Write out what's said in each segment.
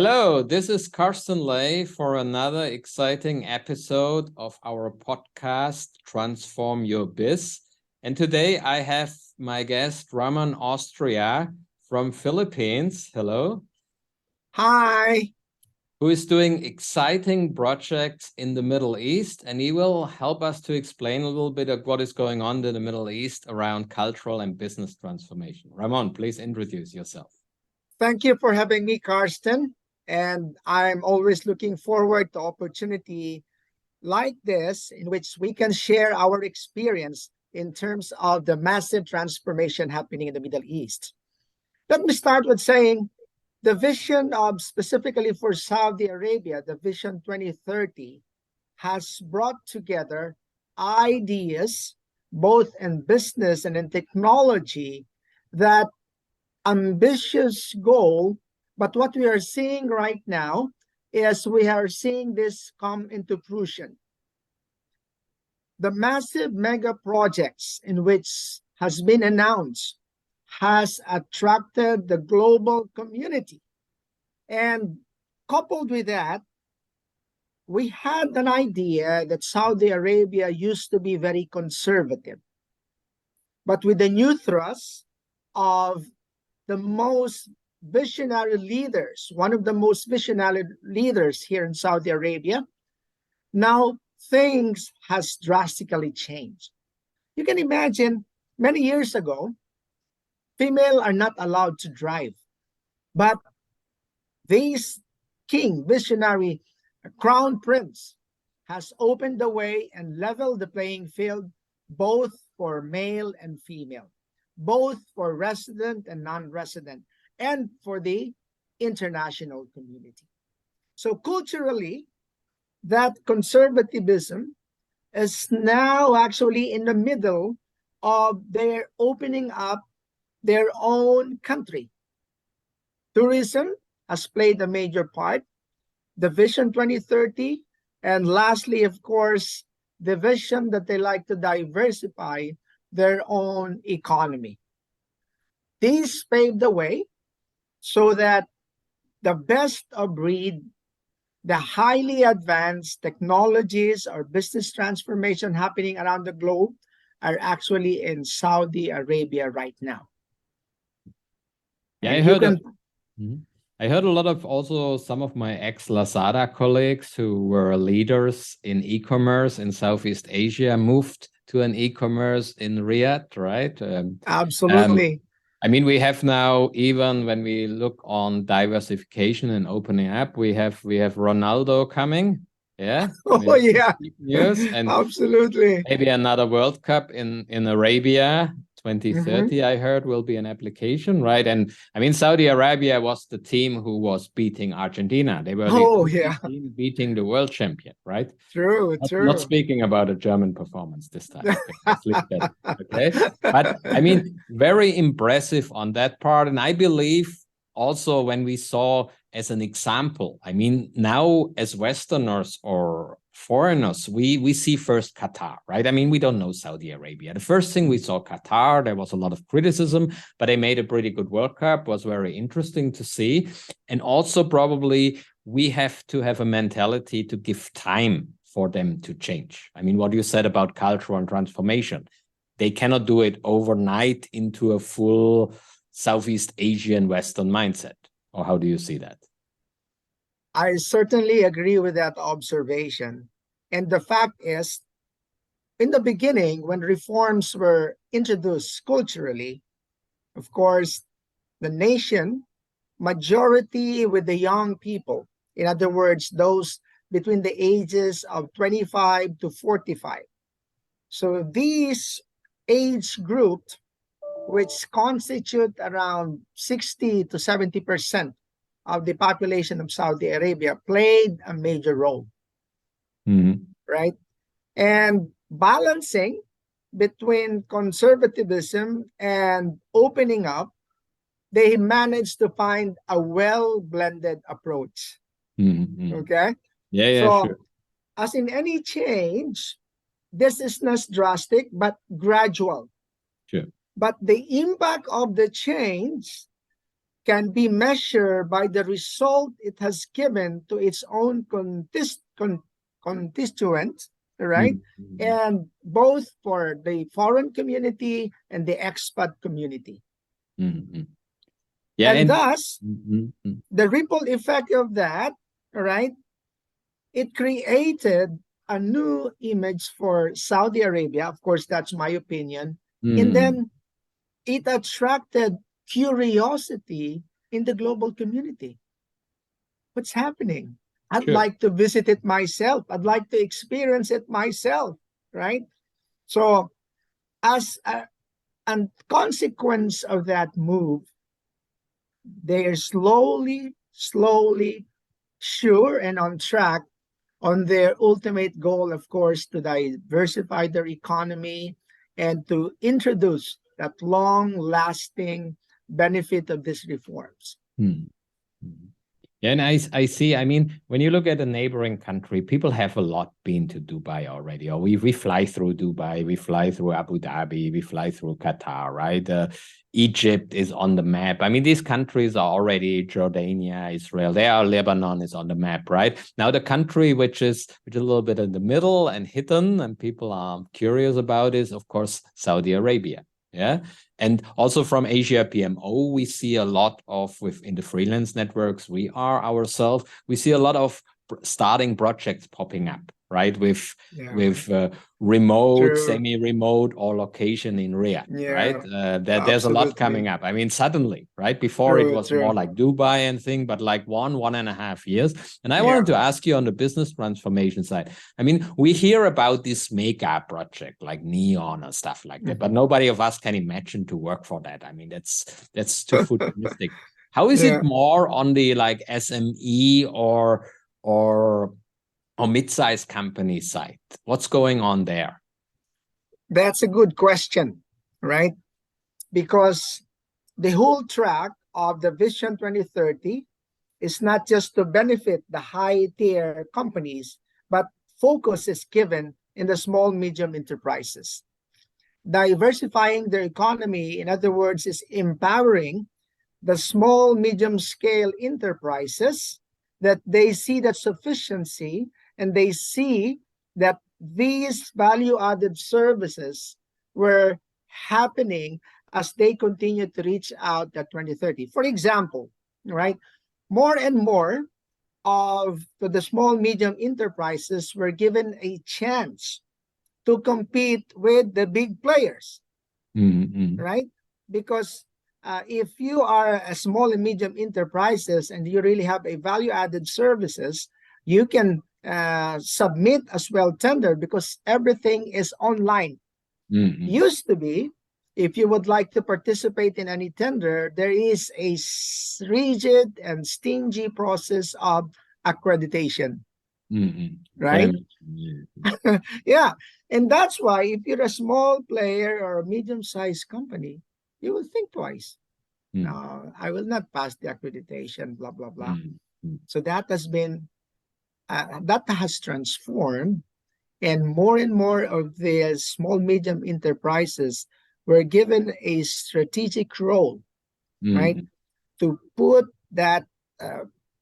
Hello, this is Carsten Ley for another exciting episode of our podcast, Transform Your Biz. And today I have my guest, Ramon Austria from Philippines. Hello. Hi. Who is doing exciting projects in the Middle East. And he will help us to explain a little bit of what is going on in the Middle East around cultural and business transformation. Ramon, please introduce yourself. Thank you for having me, Carsten. And I'm always looking forward to opportunity like this in which we can share our experience in terms of the massive transformation happening in the Middle East. Let me start with saying the vision of specifically for Saudi Arabia, the Vision 2030, has brought together ideas both in business and in technology, that ambitious goal. But what we are seeing right now is we are seeing this come into fruition. The massive mega projects in which has been announced has attracted the global community. And coupled with that, we had an idea that Saudi Arabia used to be very conservative. But with the new thrust of the most visionary leaders, one of the most visionary leaders here in Saudi Arabia, now things has drastically changed. You can imagine many years ago, female are not allowed to drive, but this king, visionary crown prince, has opened the way and leveled the playing field both for male and female, both for resident and non-resident, and for the international community. So culturally, that conservatism is now actually in the middle of their opening up their own country. Tourism has played a major part, the Vision 2030, and lastly, of course, the vision that they like to diversify their own economy. These paved the way so that the best of breed, the highly advanced technologies or business transformation happening around the globe are actually in Saudi Arabia right now. Yeah, And I heard a lot of also some of my ex-Lazada colleagues who were leaders in e-commerce in Southeast Asia moved to an e-commerce in Riyadh, right? Absolutely. I mean, we have now, even when we look on diversification and opening up, we have Ronaldo coming. Yeah. Oh yeah. News and absolutely. Maybe another World Cup in Arabia 2030, I heard, will be an application, right? And I mean, Saudi Arabia was the team who was beating Argentina. They were the only team beating the world champion, right? True. Not speaking about a German performance this time. Okay. But I mean, very impressive on that part. And I believe also when we saw as an example, I mean, now as Westerners or foreigners, we see first Qatar, right? I mean, we don't know Saudi Arabia. The first thing we saw Qatar, there was a lot of criticism, but they made a pretty good World Cup, was very interesting to see. And also probably we have to have a mentality to give time for them to change. I mean, what you said about cultural transformation, they cannot do it overnight into a full Southeast Asian Western mindset. Or how do you see that? I certainly agree with that observation. And the fact is, in the beginning, when reforms were introduced culturally, of course, the nation, majority with the young people, in other words, those between the ages of 25 to 45. So these age group, which constitute around 60 to 70% of the population of Saudi Arabia, played a major role, right? And balancing between conservatism and opening up, they managed to find a well-blended approach. Okay? So, sure. As in any change, this is not drastic, but gradual. Sure. But the impact of the change can be measured by the result it has given to its own constituents, right? Mm-hmm. And both for the foreign community and the expat community. Mm-hmm. Yeah, and thus, mm-hmm. the ripple effect of that, right? It created a new image for Saudi Arabia. Of course, that's my opinion. And then it attracted curiosity in the global community. What's happening? I'd Sure. like to visit it myself. I'd like to experience it myself, right? So, as a consequence of that move, they're slowly, sure and on track on their ultimate goal, of course, to diversify their economy and to introduce that long-lasting benefit of these reforms. Yeah, and I see, I mean, when you look at a neighboring country, people have a lot been to Dubai already. Or we fly through Dubai, we fly through Abu Dhabi, we fly through Qatar, right? Egypt is on the map. I mean, these countries are already Jordania, Israel, they are, Lebanon is on the map, right? Now, the country which is a little bit in the middle and hidden and people are curious about is, of course, Saudi Arabia. Yeah. And also from Asia PMO, we see a lot of, within the freelance networks, we are ourselves, we see a lot of starting projects popping up, right? With remote, semi-remote, or location in Riyadh, right? There's a lot coming up. I mean, suddenly, right? Before it was more like Dubai and thing, but like 1.5 years. And I wanted to ask you on the business transformation side. I mean, we hear about this mega project like Neon or stuff like that, but nobody of us can imagine to work for that. I mean, that's too futuristic. How is it more on the like SME or mid-sized company side? What's going on there? That's a good question, right? Because the whole track of the Vision 2030 is not just to benefit the high-tier companies, but focus is given in the small, medium enterprises. Diversifying their economy, in other words, is empowering the small, medium-scale enterprises that they see that sufficiency and they see that these value-added services were happening as they continue to reach out at 2030. For example, right, more and more of the small, medium enterprises were given a chance to compete with the big players, right? Because if you are a small and medium enterprises and you really have a value-added services, you can submit as well tender because everything is online. Used to be, if you would like to participate in any tender, there is a rigid and stingy process of accreditation, right? Yeah, and that's why if you're a small player or a medium-sized company, you will think twice. No, I will not pass the accreditation, blah, blah, blah. So that has been, that has transformed, and more of the small, medium enterprises were given a strategic role, right? To put that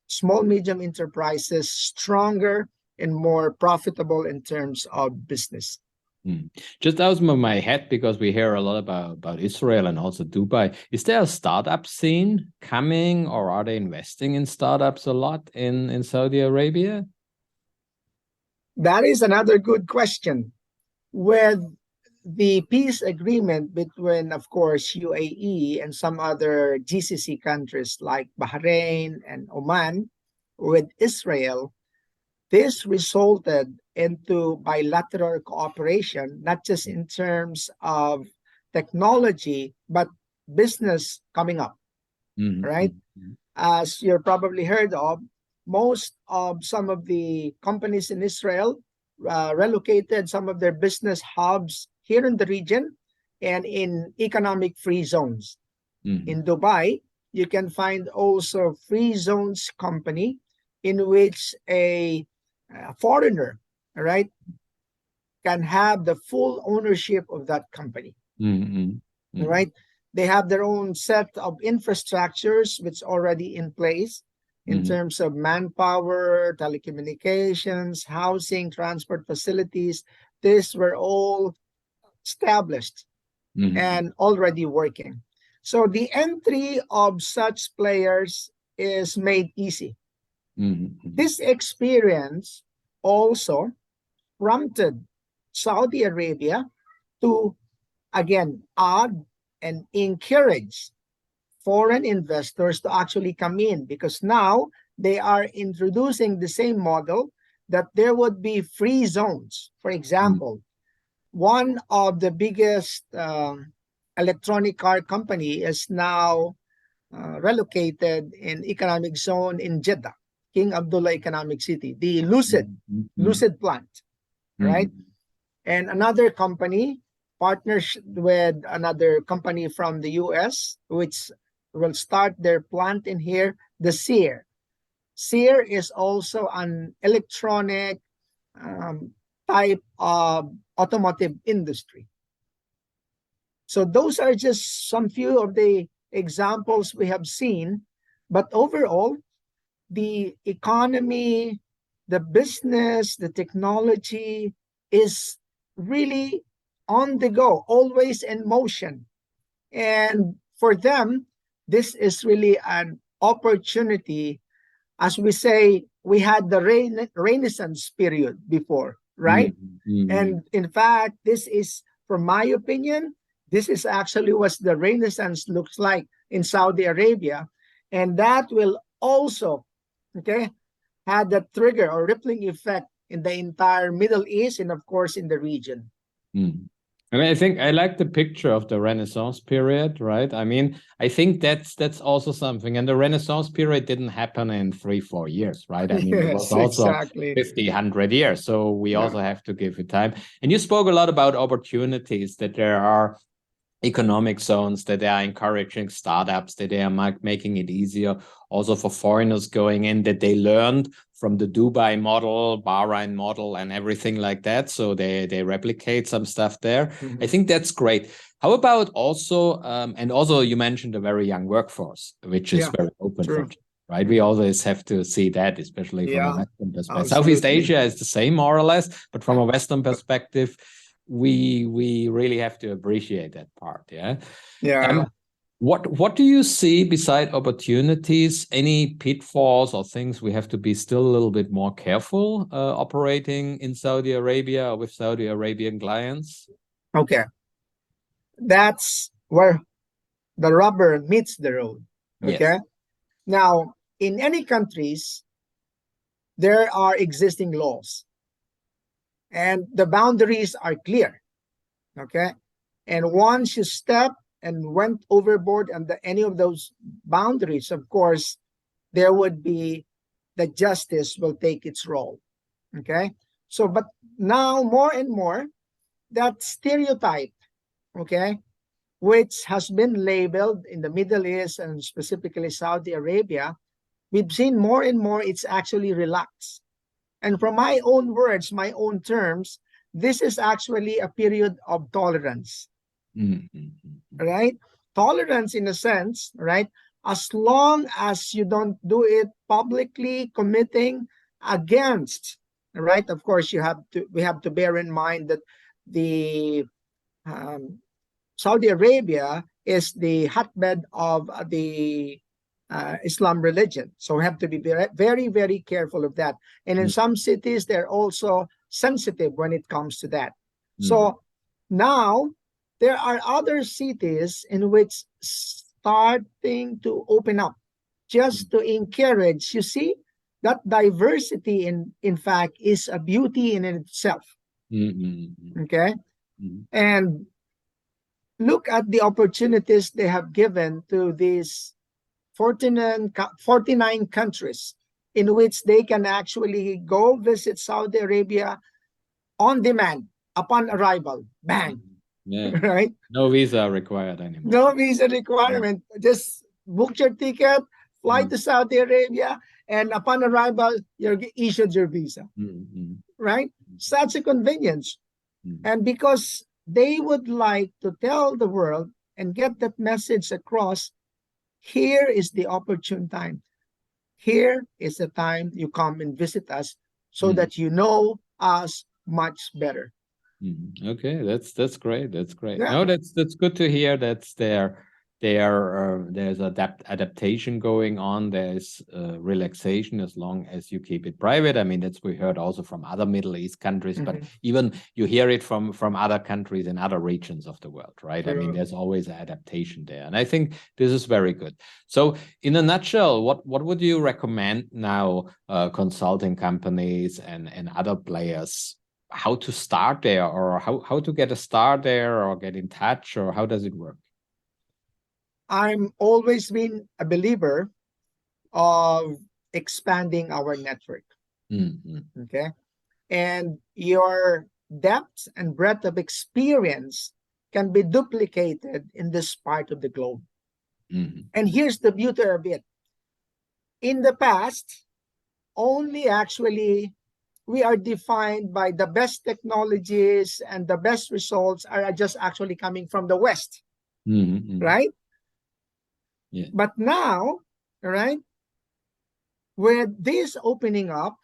small, medium enterprises stronger and more profitable in terms of business. Just out of my head, because we hear a lot about Israel and also Dubai, is there a startup scene coming, or are they investing in startups a lot in Saudi Arabia? That is another good question. With the peace agreement between, of course, UAE and some other GCC countries like Bahrain and Oman with Israel, this resulted into bilateral cooperation, not just in terms of technology, but business coming up, right? As you're probably heard of, most of some of the companies in Israel relocated some of their business hubs here in the region and in economic free zones. In Dubai, you can find also free zones company in which a foreigner, right, can have the full ownership of that company, right? They have their own set of infrastructures which already in place in terms of manpower, telecommunications, housing, transport facilities. These were all established and already working. So the entry of such players is made easy. This experience also prompted Saudi Arabia to, again, add and encourage foreign investors to actually come in, because now they are introducing the same model that there would be free zones. For example, one of the biggest electronic car company is now relocated in economic zone in Jeddah, King Abdullah Economic City, the Lucid plant, right? And another company partners with another company from the US, which will start their plant in here, the Sear. Sear is also an electronic type of automotive industry. So those are just some few of the examples we have seen, but overall, the economy, the business, the technology is really on the go, always in motion. And for them, this is really an opportunity. As we say, we had the Renaissance period before, right? And in fact, this is, from my opinion, this is actually what the Renaissance looks like in Saudi Arabia. And that will also, okay, had the trigger or rippling effect in the entire Middle East and, of course, in the region. I mean, I think I like the picture of the Renaissance period, right? I mean, I think that's also something. And the Renaissance period didn't happen in 3-4 years, right? I mean, it was also 50, 100 years. So we also have to give it time. And you spoke a lot about opportunities, that there are economic zones, that they are encouraging startups, that they are making it easier also for foreigners going in, that they learned from the Dubai model, Bahrain model, and everything like that. So they replicate some stuff there. I think that's great. How about also, and also you mentioned a very young workforce, which is very open for, right? We always have to see that, especially from a Western perspective. Absolutely. Southeast Asia is the same, more or less, but from a Western perspective, we really have to appreciate that part. What do you see beside opportunities? Any pitfalls or things we have to be still a little bit more careful operating in Saudi Arabia or with Saudi Arabian clients? Okay, that's where the rubber meets the road. Okay, now in any countries there are existing laws, and the boundaries are clear. Okay, and once you step and went overboard on any of those boundaries, of course, there would be the justice will take its role. Okay, so but now more and more that stereotype, okay, which has been labeled in the Middle East and specifically Saudi Arabia, we've seen more and more it's actually relaxed. And from my own words, my own terms, this is actually a period of tolerance. Right? Tolerance in a sense, right? As long as you don't do it publicly, committing against, right? Of course, we have to bear in mind that the Saudi Arabia is the hotbed of the Islam religion. So we have to be very, very careful of that. And in some cities, they're also sensitive when it comes to that. So now there are other cities in which starting to open up just to encourage, you see, that diversity in fact is a beauty in itself. Okay. And look at the opportunities they have given to these 49 countries in which they can actually go visit Saudi Arabia on demand upon arrival. Bang. Right? No visa required anymore. No visa requirement. Just book your ticket, fly to Saudi Arabia, and upon arrival, you're issued your visa. Right? Such a convenience. And because they would like to tell the world and get that message across. Here is the opportune time. Here is the time you come and visit us so that you know us much better. Okay, that's great. That's great. Yeah. No, that's good to hear. That's there's adaptation going on. There's relaxation as long as you keep it private. I mean, that's we heard also from other Middle East countries, but even you hear it from other countries in other regions of the world, right? True. I mean, there's always adaptation there, and I think this is very good. So, in a nutshell, what would you recommend now, consulting companies and other players? How to start there, or how to get a start there, or get in touch, or how does it work? I'm always been a believer of expanding our network. Okay. And your depth and breadth of experience can be duplicated in this part of the globe. And here's the beauty of it. In the past, only actually we are defined by the best technologies and the best results are just actually coming from the West, right? Yeah. But now, right, with this opening up,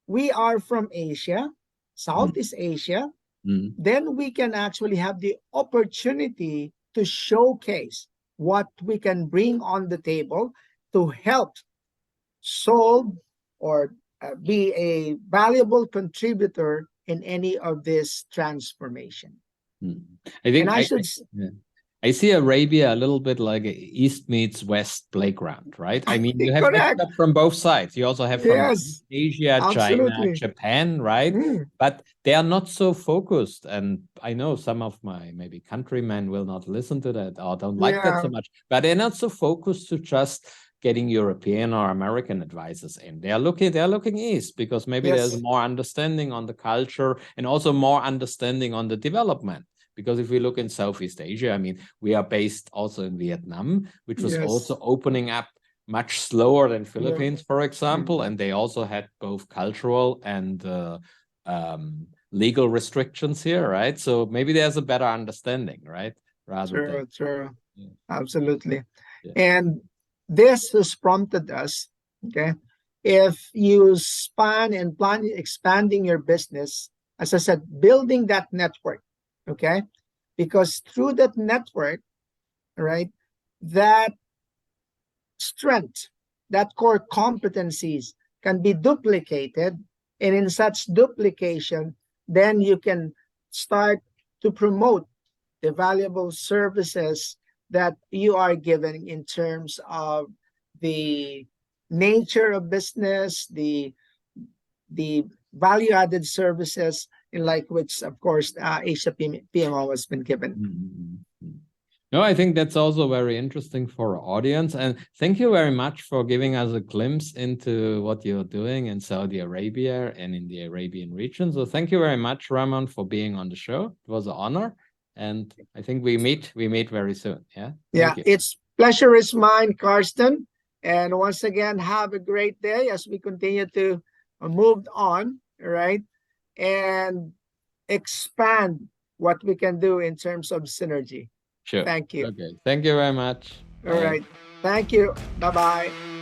we are from Asia, Southeast Asia, then we can actually have the opportunity to showcase what we can bring on the table to help solve or be a valuable contributor in any of this transformation. I think and I see Arabia a little bit like a East meets West playground, right? I mean, you have expats from both sides. You also have from Asia, absolutely. China, Japan, right? But they are not so focused. And I know some of my maybe countrymen will not listen to that or don't like that so much, but they're not so focused to just getting European or American advisors in. They're looking east because maybe there's more understanding on the culture and also more understanding on the development. Because if we look in Southeast Asia, I mean, we are based also in Vietnam, which was also opening up much slower than Philippines, for example. And they also had both cultural and legal restrictions here, right? So maybe there's a better understanding, right? True. Absolutely. And this has prompted us, okay, if you span and plan expanding your business, as I said, building that network, okay, because through that network, right, that strength, that core competencies can be duplicated, and in such duplication, then you can start to promote the valuable services that you are giving in terms of the nature of business, the value-added services, like which, of course, Asia PMO has been given. No, I think that's also very interesting for our audience. And thank you very much for giving us a glimpse into what you're doing in Saudi Arabia and in the Arabian region. So thank you very much, Ramon, for being on the show. It was an honor. And I think we meet very soon. Yeah. It's pleasure is mine, Carsten. And once again, have a great day as we continue to move on, right? And expand what we can do in terms of synergy. Sure. Thank you. Okay. Thank you very much. All right. Thank you. Bye-bye.